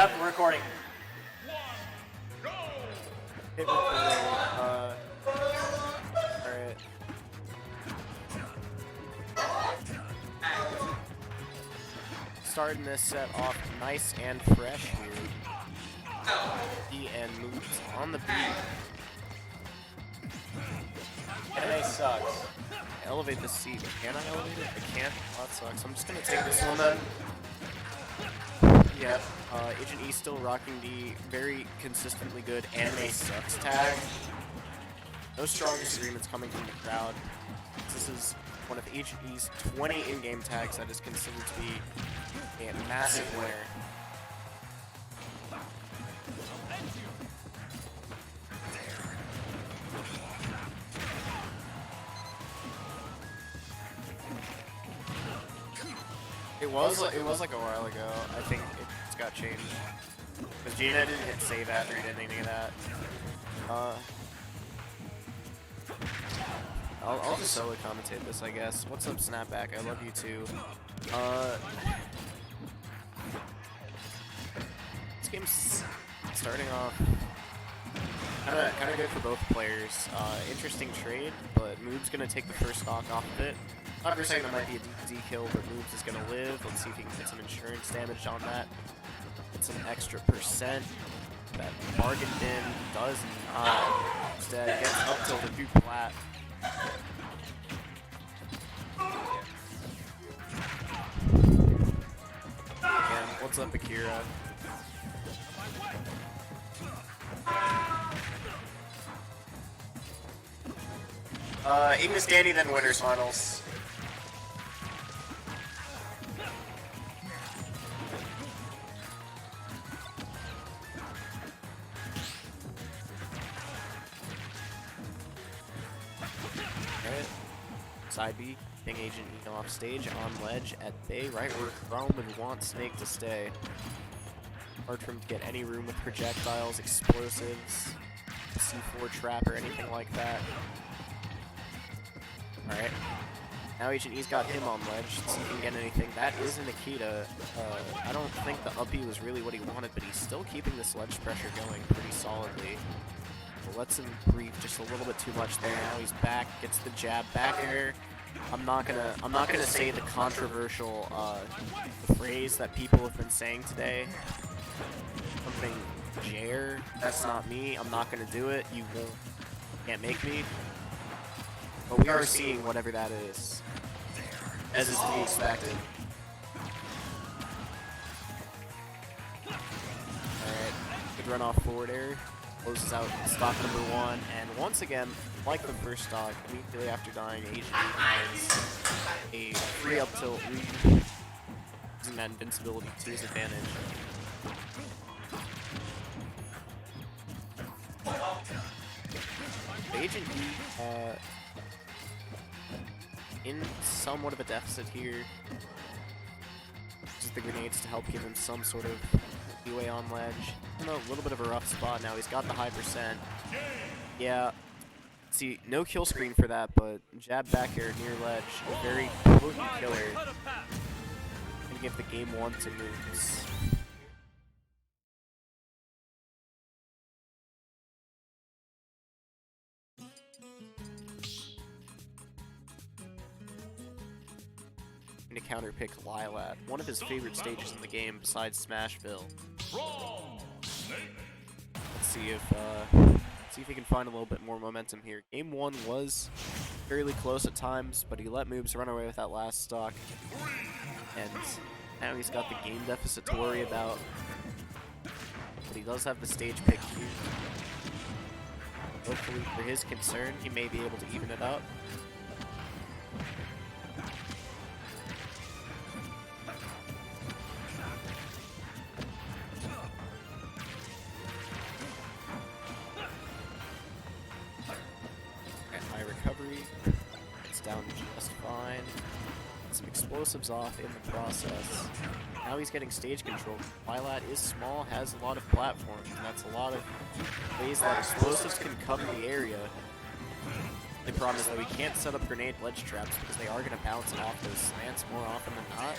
Yep, we're recording. Hit alright. Starting this set off nice and fresh here. E and moves on the beat. Anime sucks. Elevate the seat. Can I elevate it? I can't. Oh, that sucks. I'm just gonna take this one then. Yep. Agent E still rocking the very consistently good anime sucks tag. No strong disagreements coming from the crowd. This is one of Agent E's 20 in-game tags that is considered to be a massive winner. It was like a while ago. I think it's got changed. Because Gina didn't hit save after he did anything of that. I'll just solo commentate this, I guess. What's up, Snapback? I love you too. This game's starting off kind of good for both players. Interesting trade, but Moob's gonna take the first stock off of it. Not for saying that might be a DPD kill, but Moobs is gonna live. Let's see if he can get some insurance damage on that. Get some extra percent. That bargain bin does not. Instead, gets up till the two flat. Again, what's up, Akira? Ignis Dandy, then Winners Finals. Side B, Ping Agent E off stage, on ledge, at bay, right where Chrom would want Snake to stay. Hard for him to get any room with projectiles, explosives, C4 trap, or anything like that. Alright. Now Agent E's got him on ledge, see if he can get anything. That is a Nikita. I don't think the uppy was really what he wanted, but he's still keeping this ledge pressure going pretty solidly. Lets him breathe just a little bit too much there. Now he's back, gets the jab back air. I'm not gonna say the controversial phrase that people have been saying today. Something Jair. That's not me. I'm not gonna do it. You can't make me. But we are seeing whatever that is, as is to be expected. Alright, good run off forward air. Closes out stock number one, and once again, like the first stock, immediately after dying, Agent finds a free up tilt lead, using that invincibility to his advantage. Agent E, in somewhat of a deficit here. Uses the grenades to help give him some sort of leeway on ledge. A little bit of a rough spot now. He's got the high percent. Yeah. See, no kill screen for that, but jab back air near ledge. A very potent killer. Gonna give the game one to moves. To counter pick Lilat, one of his favorite stages in the game besides Nashville. Let's see if he can find a little bit more momentum here. Game one was fairly close at times, but he let Moobs run away with that last stock. And now he's got the game deficit to worry about. But he does have the stage pick here. Hopefully, for his concern, he may be able to even it up. Down just fine. Some explosives off in the process. Now he's getting stage control. Lilat is small, has a lot of platforms, and that's a lot of ways that explosives can cover the area. The problem is that we can't set up grenade ledge traps because they are going to bounce off those slants more often than not.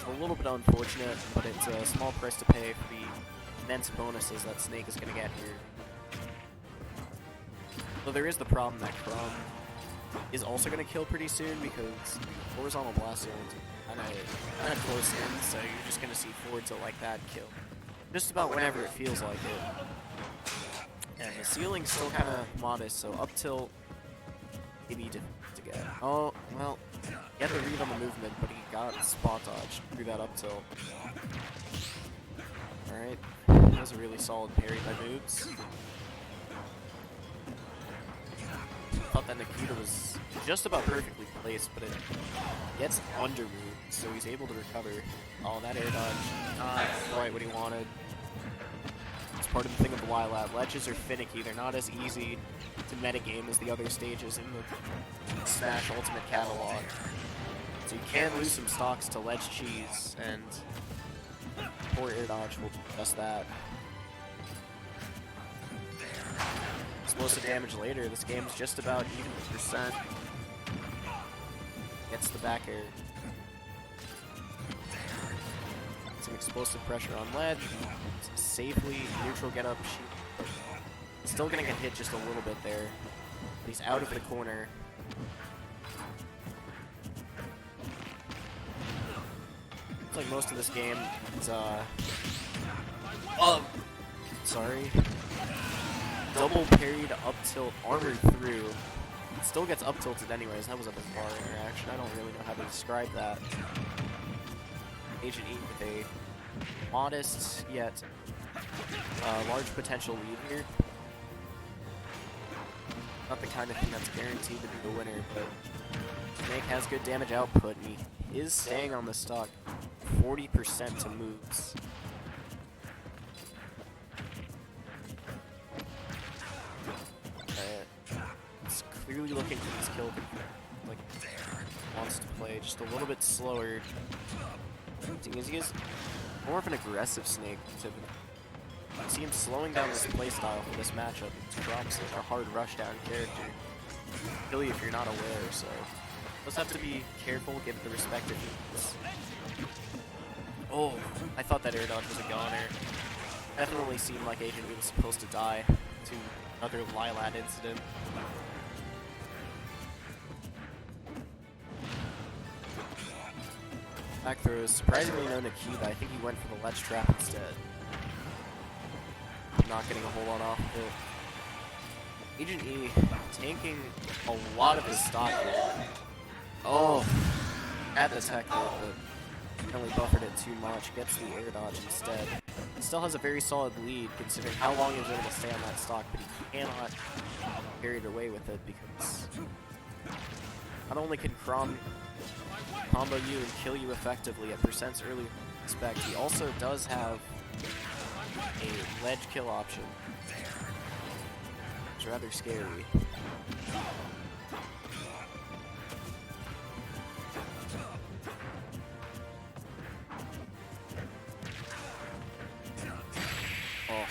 a little bit unfortunate, but it's a small price to pay for the immense bonuses that Snake is going to get here. So there is the problem that Chrom is also going to kill pretty soon because horizontal blast zones kind of close in, so you're just going to see forwards like that kill just about whenever it feels like it. And the ceiling's still kind of modest, so up tilt maybe to get. Oh, well, he had to read on the movement, but he got spot dodged through that up tilt. Alright, that was a really solid parry by moobs. Thought that Nikita was just about perfectly placed, but it gets under moved, so he's able to recover. Oh, that air dodge, not quite what he wanted. It's part of the thing of the Y-Lab. Ledges are finicky, they're not as easy to metagame as the other stages in the Smash Ultimate catalog. So you can lose some stocks to ledge cheese, and poor air dodge will do just that. Explosive damage later, this game's just about even percent. Gets the back air. Some explosive pressure on ledge. Safely neutral get up. Still gonna get hit just a little bit there. But he's out of the corner. Looks like most of this game is sorry. Double parried up tilt, armored through. It still gets up tilted anyways. That was a bizarre interaction. I don't really know how to describe that. Agent E with a modest yet large potential lead here. Not the kind of thing that's guaranteed to be the winner, but Snake has good damage output, and he is staying on the stock 40% to moves. Clearly looking for this kill, like wants to play just a little bit slower. He is more of an aggressive Snake. I see him slowing down this playstyle for this matchup. Chromp's like a hard rush down character. Kill you if you're not aware, so just have to be careful, give it the respect it needs. Oh, I thought that air dodge was a goner. Definitely seemed like Agent E was supposed to die to another Lilat incident. Back throws, surprisingly no Nikita. I think he went for the ledge trap instead. Not getting a whole lot off of it. Agent E tanking a lot of his stock here. Oh, had the tech there, but only buffered it too much. Gets the air dodge instead. Still has a very solid lead considering how long he was able to stay on that stock, but he cannot carry it away with it because not only can Chrom combo you and kill you effectively at percent's early respect, he also does have a ledge kill option. It's rather scary. Oh.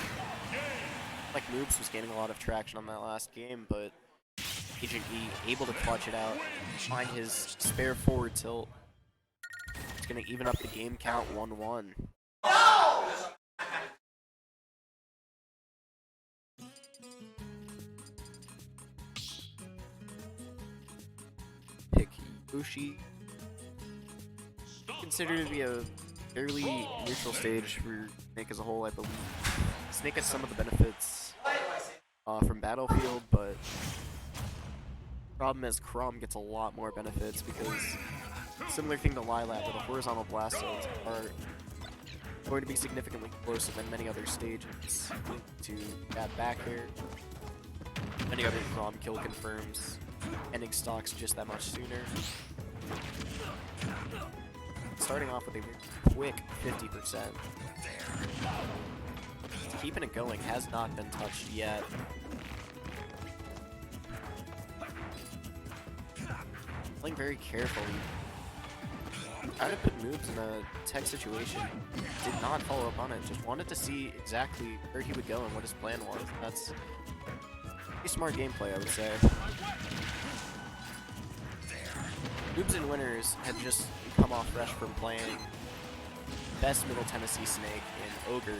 Like moobs was gaining a lot of traction on that last game, but Agent E able to clutch it out, find his spare forward tilt. It's gonna even up the game count 1-1. Pick Bushi. Considered to be a fairly neutral stage for Snake as a whole, I believe. Snake has some of the benefits from Battlefield, but problem is Chrom gets a lot more benefits because similar thing to Lilat, where the horizontal blast zones are going to be significantly closer than many other stages to that back air. Many other Chrom kill confirms, ending stocks just that much sooner. Starting off with a quick 50%. Keeping it going has not been touched yet. Playing very carefully. Trying to put moves in a tech situation. Did not follow up on it. Just wanted to see exactly where he would go and what his plan was. That's pretty smart gameplay, I would say. Moobs and Winners had just come off fresh from playing best Middle Tennessee Snake in Ogre.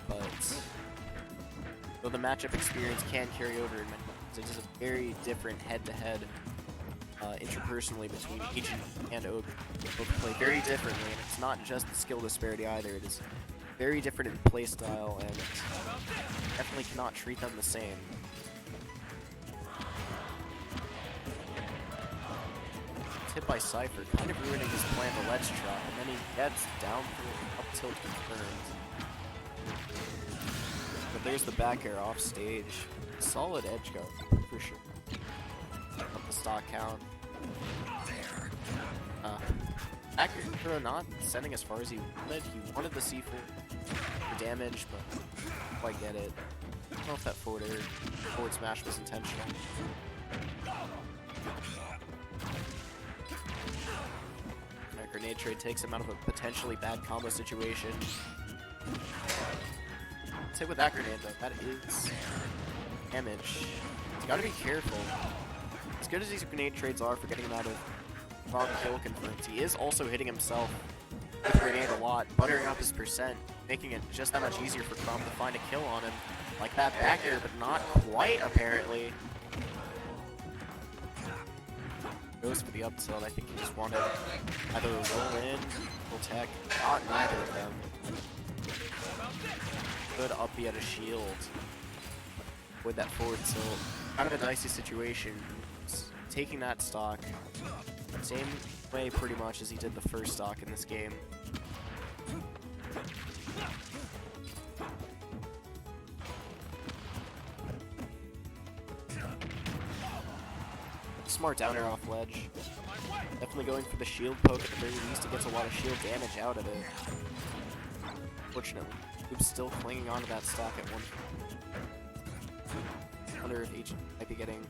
But though the matchup experience can carry over in many ways, it is a very different head-to-head interpersonally between Agent and Ogre. Both play very differently, and it's not just the skill disparity either. It is very different in playstyle, and definitely cannot treat them the same. Hit by Cypher, kind of ruining his plan to ledge trap, and then he gets down for up tilt confirmed. But there's the back air off stage. Solid edge guard, for sure. Up the stock count. Back air throw not sending as far as he wanted. He wanted the C4 for damage, but didn't quite get it. I don't know if that forward smash was intentional. Grenade trade takes him out of a potentially bad combo situation. Let's hit with that grenade though. That is damage. He's gotta be careful. As good as these grenade trades are for getting him out of wrong kill confirms, he is also hitting himself with grenade a lot, buttering up his percent, making it just that much easier for Chrom to find a kill on him. Like that back air, but not quite apparently. Goes for the up tilt. I think he just wanted either roll in, full tech, not neither of them. Good up, he had a shield. With that forward tilt. Kind of a dicey situation. Taking that stock. Same way pretty much as he did the first stock in this game. Smart down air off ledge. Definitely going for the shield poke at the very least. He gets a lot of shield damage out of it. Fortunately, Moobs still clinging onto that stock at one point. Wonder if Agent might be getting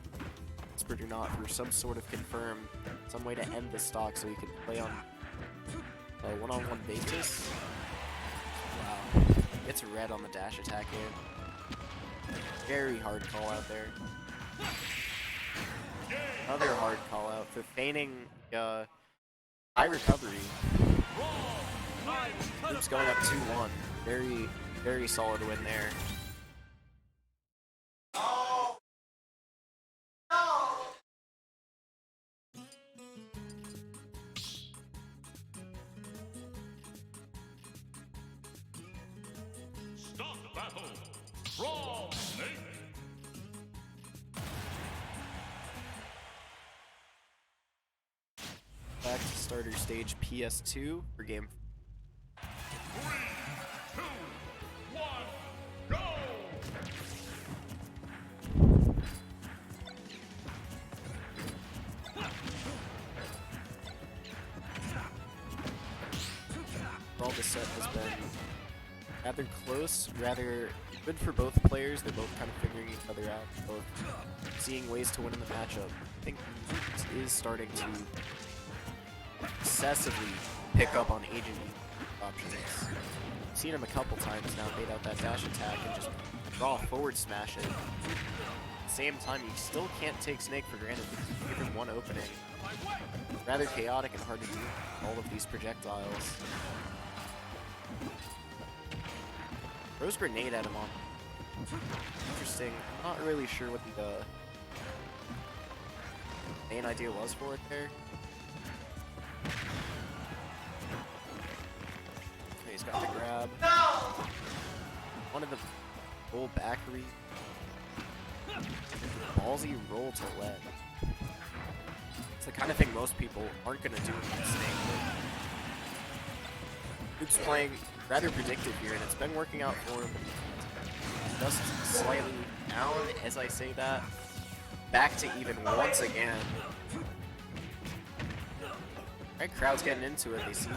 whispered or not for some sort of confirm, some way to end the stock so he can play on a one-on-one basis. Wow. Gets red on the dash attack here. Very hard call out there. Another hard call out for feigning high recovery. Moobs going up 2-1. Very, very solid win there. Stop the battle. Chrom Snake. Back to starter stage PS2 for game. 3, 2, 1, go! All this set has been rather close, rather good for both players. They're both kind of figuring each other out, both seeing ways to win in the matchup. I think this is starting to excessively pick up on Agent options. I've seen him a couple times now bait out that dash attack and just draw forward smash it. At the same time, you still can't take Snake for granted because you give him one opening. Rather chaotic and hard to do all of these projectiles. Throws grenade at him on. Interesting. I'm not really sure what the main idea was for it there. Okay, he's got the grab. One of the full back read. Ballsy roll to lead. It's the kind of thing most people aren't going to do with Snake. Moobs playing rather predictive here, and it's been working out for him. Just slightly down as I say that. Back to even once again. Alright, crowd's getting into it. They see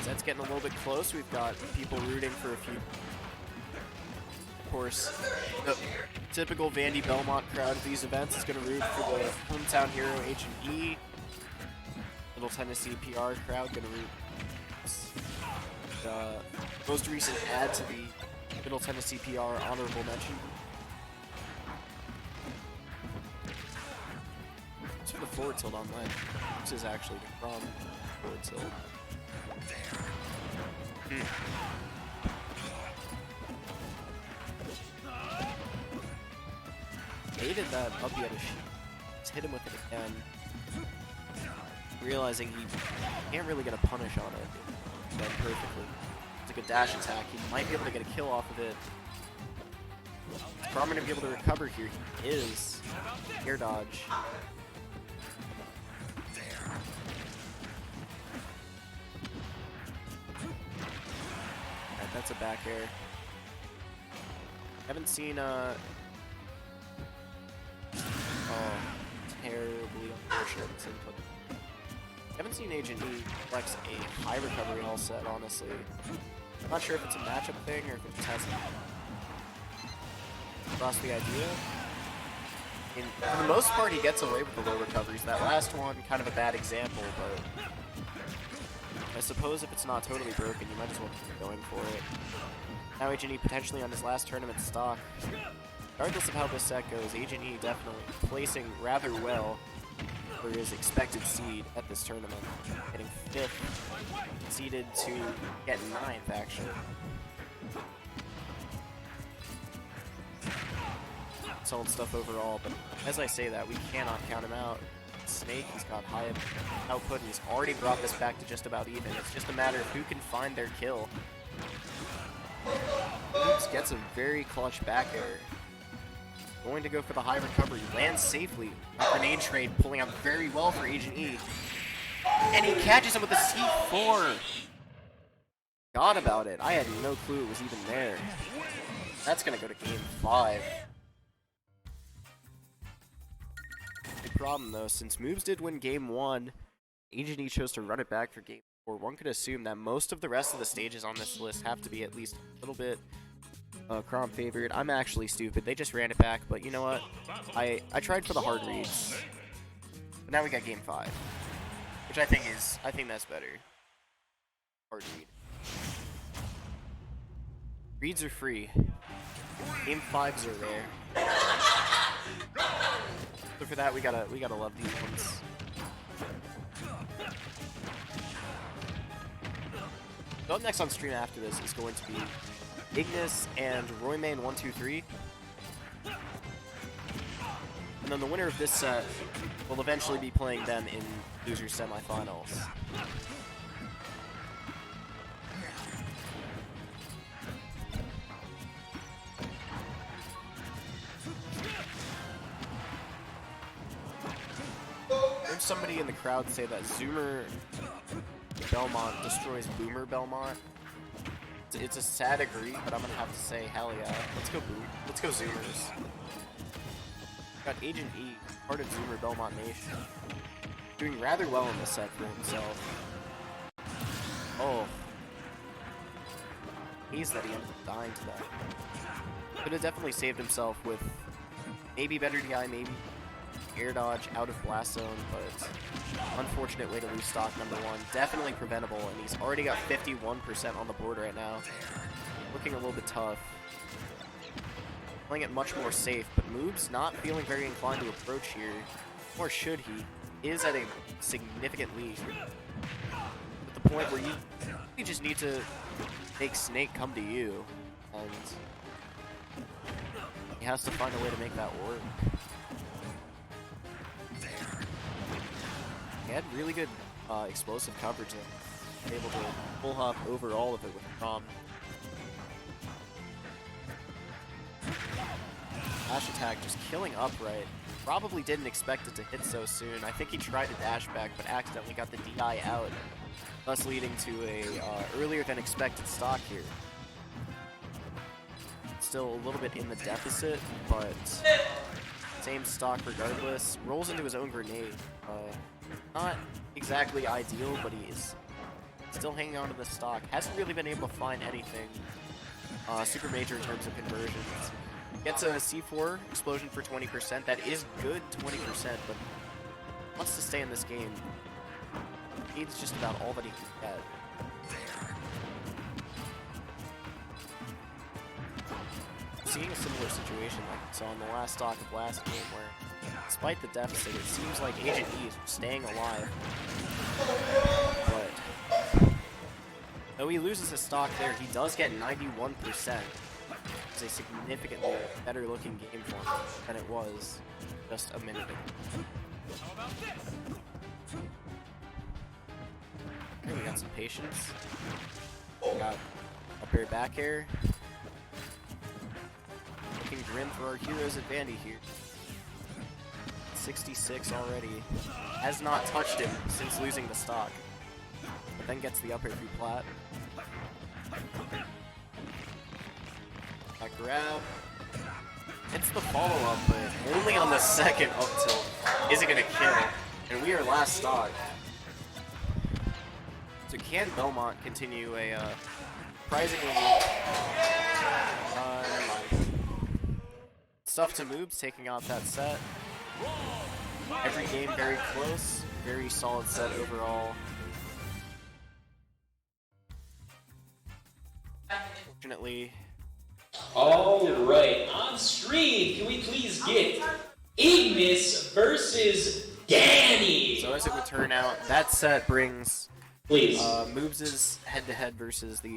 set's getting a little bit close. We've got people rooting for a few. Of course, the typical Vandy Belmont crowd at these events is going to root for the hometown hero H&E. Middle Tennessee PR crowd going to root. The most recent add to the Middle Tennessee PR honorable mention. It's for the forward tilt on ledge. This is actually the Chrom. forward tilt. Hated that up the other sheet. Just hit him with it again. Realizing he can't really get a punish on it. Done perfectly. It's a good dash attack. He might be able to get a kill off of it. Is Chrom going to be able to recover here? He is. Air dodge. Alright, that's a back air. Haven't seen oh, terribly unfortunate input. Haven't seen Agent E flex a high recovery all set, honestly. I'm not sure if it's a matchup thing or if it just hasn't lost the idea. For the most part, he gets away with the low recoveries. That last one, kind of a bad example, but I suppose if it's not totally broken, you might as well keep going for it. Now Agent E potentially on his last tournament stock. Regardless of how this set goes, Agent E definitely placing rather well for his expected seed at this tournament. Getting 5th, seeded to get 9th, actually. Solid stuff overall, but as I say that, we cannot count him out. Snake, he's got high output, and he's already brought this back to just about even. It's just a matter of who can find their kill. Moobs gets a very clutch back air. Going to go for the high recovery, lands safely. Grenade trade pulling out very well for Agent E. And he catches him with a C4. Forgot about it. I had no clue it was even there. That's going to go to game 5. Big problem though, since Moobs did win game 1, Agent E chose to run it back for game 4. One could assume that most of the rest of the stages on this list have to be at least a little bit Chrom favored. I'm actually stupid. They just ran it back, but you know what? I tried for the hard reads. But now we got game 5. Which I think that's better. Hard read. Reads are free. Game 5s are rare. So for that we gotta love these ones. So up next on stream after this is going to be Ignis and Roymain123. And then the winner of this set will eventually be playing them in losers semifinals. There's somebody in the crowd say that Zoomer Belmont destroys Boomer Belmont. It's a sad agree, but I'm gonna have to say hell yeah. Let's go Boom. Let's go Zoomers. Got Agent E, part of Zoomer Belmont Nation. Doing rather well in this set for himself. Oh. He's that he ended up dying to that. Could have definitely saved himself with maybe better DI, maybe air dodge out of blast zone, but unfortunate way to lose stock number 1. Definitely preventable, and he's already got 51% on the board right now. Looking a little bit tough. Playing it much more safe, but Moobs not feeling very inclined to approach here. Or should he? Is at a significant lead. At the point where you just need to make Snake come to you, and he has to find a way to make that work. He had really good explosive coverage there. Able to pull hop over all of it with Chrom. Dash attack just killing upright. Probably didn't expect it to hit so soon. I think he tried to dash back, but accidentally got the DI out, thus leading to a earlier than expected stock here. Still a little bit in the deficit, but same stock regardless. Rolls into his own grenade. Not exactly ideal, but he is still hanging on to the stock. Hasn't really been able to find anything super major in terms of conversions. Gets a C4 explosion for 20%. That is good 20%, but wants to stay in this game. Needs just about all that he can get. Seeing a similar situation like we saw in the last stock of last game, where despite the deficit, it seems like Agent E is staying alive. But though he loses his stock there, he does get 91%. It's a significantly better looking game for him than it was just a minute ago. Okay, we got some patience. We got up air back air. Looking grim for our heroes at Vandy here. 66 already. Has not touched him since losing the stock. But then gets the up air through plat. That grab. Hits the follow-up, but only on the second up tilt. Is it gonna kill? And we are last stock. So can Belmont continue a surprisingly never mind. Stuff to moobs, taking off that set. Every game very close, very solid set overall. Fortunately. Alright, on screen, can we please get Ignis versus Danny? So as it would turn out, that set brings Please. moobs' head-to-head versus the